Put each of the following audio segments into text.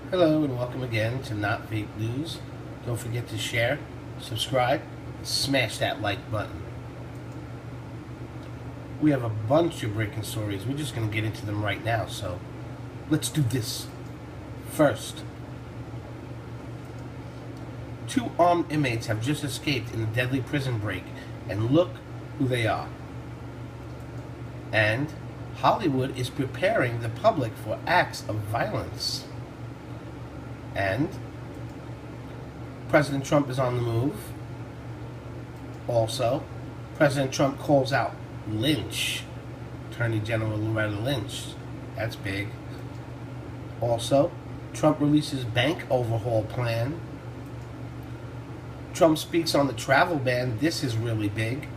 Hello and welcome again to Not Fake News. Don't forget to share, subscribe, and smash that like button. We have a bunch of breaking stories. We're just going to get into them right now, so let's do this. First, 2 armed inmates have just escaped in a deadly prison break, and look who they are. And Hollywood is preparing the public for acts of violence. And President Trump is on the move. Also, President Trump calls out Lynch, Attorney General Lynch. That's big. Also, Trump releases bank overhaul plan. Trump speaks on the travel ban. This is really big.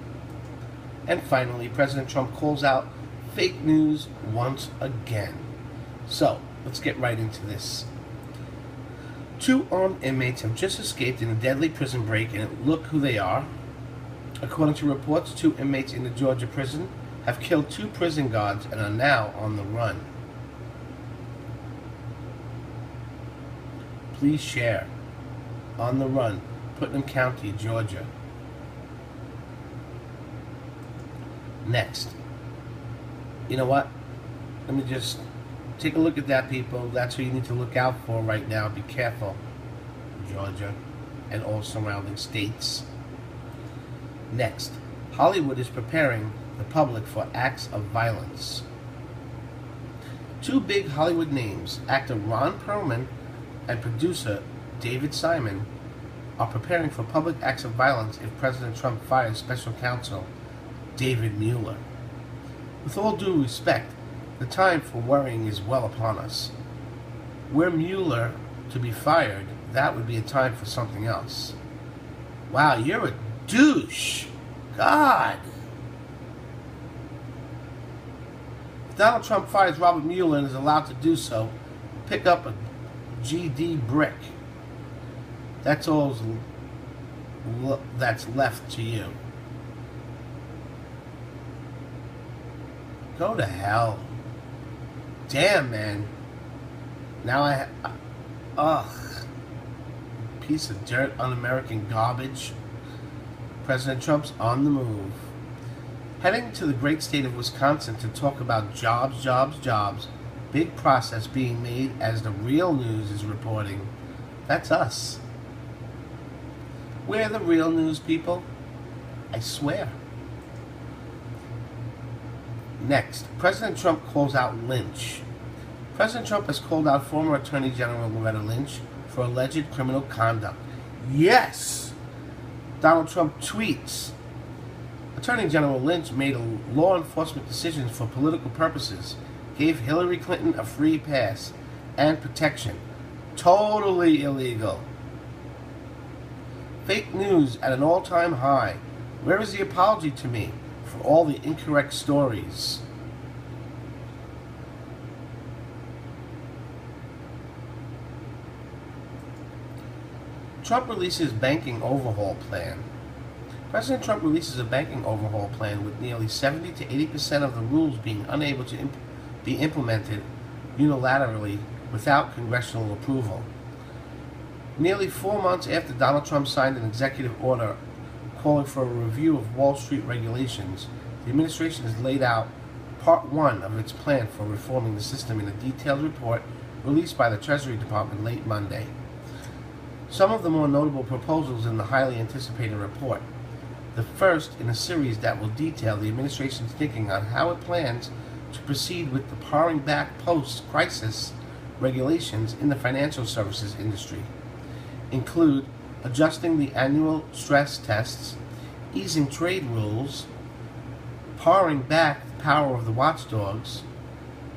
And finally, President Trump calls out fake news once again. So, let's get right into this. 2 armed inmates have just escaped in a deadly prison break, and look who they are. According to reports, 2 inmates in the Georgia prison have killed 2 prison guards and are now on the run. Please share. On the run, Putnam County, Georgia. Next. You know what? Let me just take a look at that, people. That's who you need to look out for right now. Be careful, Georgia and all surrounding states. Next, Hollywood is preparing the public for acts of violence. 2 big Hollywood names, actor Ron Perlman and producer David Simon, are preparing for public acts of violence if President Trump fires special counsel David Mueller. With all due respect, the time for worrying is well upon us. Were Mueller to be fired, that would be a time for something else. Wow, you're a douche. God. If Donald Trump fires Robert Mueller and is allowed to do so, pick up a GD brick. That's all that's left to you. Go to hell. Damn, man. Now ugh. Piece of dirt, un-American garbage. President Trump's on the move. Heading to the great state of Wisconsin to talk about jobs, jobs, jobs. Big process being made as the real news is reporting. That's us. We're the real news, people. I swear. Next, President Trump calls out Lynch. President Trump has called out former Attorney General Lynch for alleged criminal conduct. Yes! Donald Trump tweets, Attorney General Lynch made law enforcement decisions for political purposes, gave Hillary Clinton a free pass and protection. Totally illegal. Fake news at an all-time high. Where is the apology to me for all the incorrect stories? Trump releases banking overhaul plan. President Trump releases a banking overhaul plan with nearly 70 to 80% of the rules being unable to be implemented unilaterally without congressional approval. Nearly 4 months after Donald Trump signed an executive order calling for a review of Wall Street regulations, the administration has laid out Part 1 of its plan for reforming the system in a detailed report released by the Treasury Department late Monday. Some of the more notable proposals in the highly anticipated report. The first in a series that will detail the administration's thinking on how it plans to proceed with the powering back post-crisis regulations in the financial services industry, include adjusting the annual stress tests, easing trade rules, powering back the power of the watchdogs,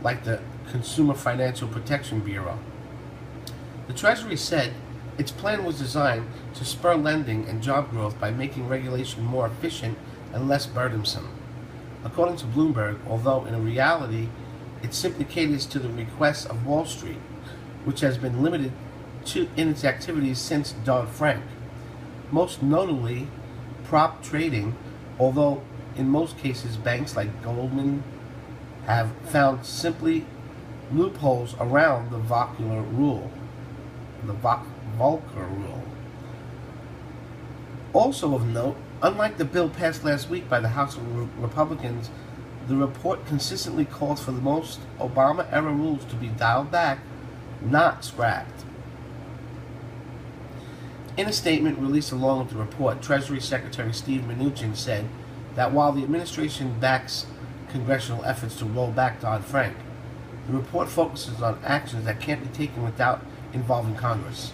like the Consumer Financial Protection Bureau. The Treasury said its plan was designed to spur lending and job growth by making regulation more efficient and less burdensome. According to Bloomberg, although in reality it simply caters to the requests of Wall Street, which has been limited in its activities since Dodd-Frank, most notably prop trading, although in most cases banks like Goldman have found simply loopholes around the Volcker rule. the Volcker rule. Also of note, unlike the bill passed last week by the House of Republicans, the report consistently calls for the most Obama-era rules to be dialed back, not scrapped. In a statement released along with the report, Treasury Secretary Steve Mnuchin said that while the administration backs congressional efforts to roll back Dodd-Frank, the report focuses on actions that can't be taken without involving Congress.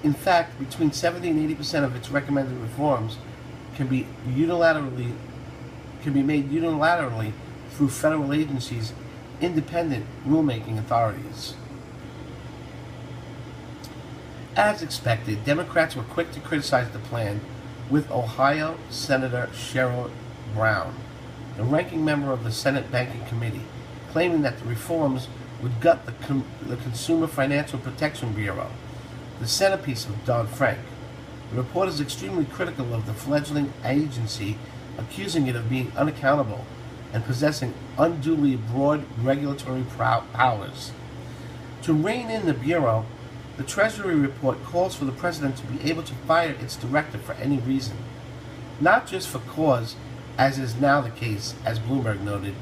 In fact, between 70 and 80% of its recommended reforms can be made unilaterally through federal agencies' independent rulemaking authorities. As expected, Democrats were quick to criticize the plan, with Ohio Senator Sherrod Brown, the ranking member of the Senate Banking Committee, claiming that the reforms would gut the Consumer Financial Protection Bureau, the centerpiece of Dodd-Frank. The report is extremely critical of the fledgling agency, accusing it of being unaccountable and possessing unduly broad regulatory powers. To rein in the Bureau, the Treasury report calls for the President to be able to fire its director for any reason, not just for cause, as is now the case, as Bloomberg noted.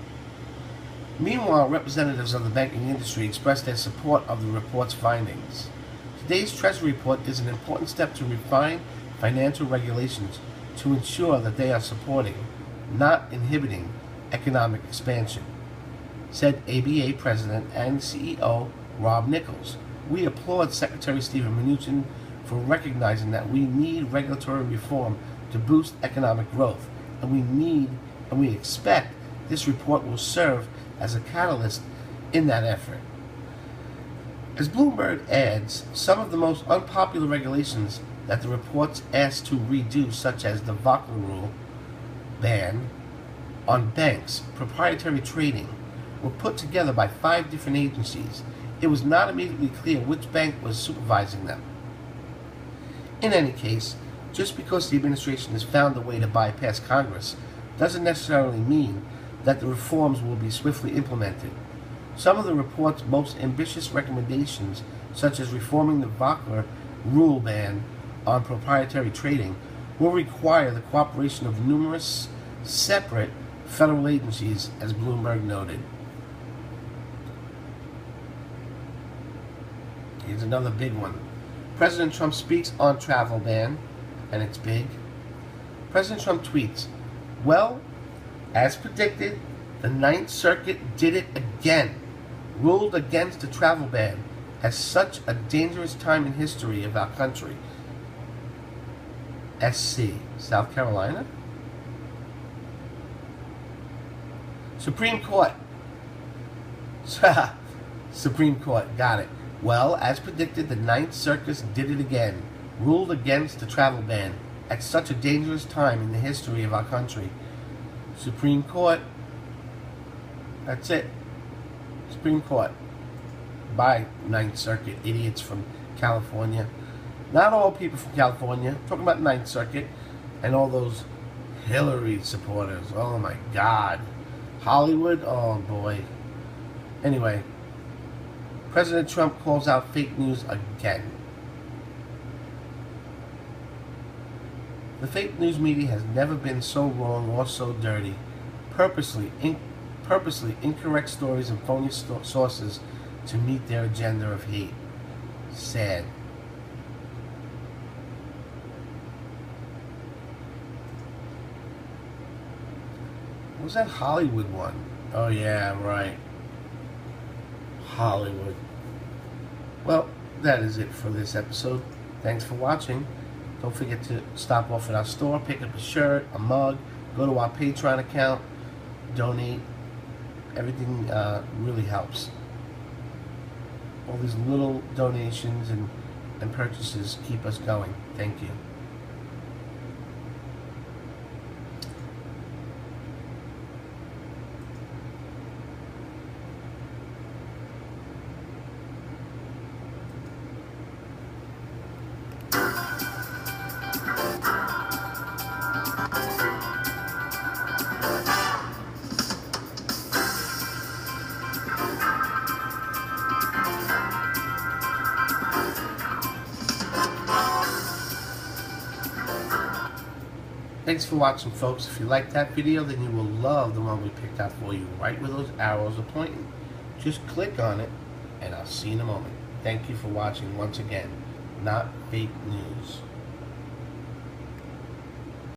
Meanwhile, representatives of the banking industry expressed their support of the report's findings. Today's Treasury report is an important step to refine financial regulations to ensure that they are supporting, not inhibiting, economic expansion, said ABA President and CEO Rob Nichols. We applaud Secretary Stephen Mnuchin for recognizing that we need regulatory reform to boost economic growth, and we expect this report will serve as a catalyst in that effort. As Bloomberg adds, some of the most unpopular regulations that the report's asked to redo, such as the Volcker rule ban on banks' proprietary trading, were put together by 5 different agencies. It was not immediately clear which bank was supervising them. In any case, just because the administration has found a way to bypass Congress doesn't necessarily mean that the reforms will be swiftly implemented. Some of the report's most ambitious recommendations, such as reforming the Volcker rule ban on proprietary trading, will require the cooperation of numerous separate federal agencies, as Bloomberg noted. Here's another big one. President Trump speaks on travel ban, and it's big. President Trump tweets, "Well, as predicted, the Ninth Circuit did it again, ruled against the travel ban at such a dangerous time in history of our country." SC, South Carolina? Supreme Court. Supreme Court, got it. Well, as predicted, the Ninth Circuit did it again, ruled against the travel ban at such a dangerous time in the history of our country. Supreme Court. That's it. Supreme Court. By Ninth Circuit, idiots from California. Not all people from California. I'm talking about Ninth Circuit and all those Hillary supporters. Oh my God. Hollywood? Oh boy. Anyway, President Trump calls out fake news again. The fake news media has never been so wrong or so dirty. Purposely incorrect stories and phony sources to meet their agenda of hate. Sad. What was that Hollywood one? Oh yeah, right. Hollywood. Well, that is it for this episode. Thanks for watching. Don't forget to stop off at our store, pick up a shirt, a mug, go to our Patreon account, donate. Everything really helps. All these little donations and purchases keep us going. Thank you. Thanks for watching, folks. If you liked that video, then you will love the one we picked out for you, right where those arrows are pointing. Just click on it, and I'll see you in a moment. Thank you for watching once again. Not fake news.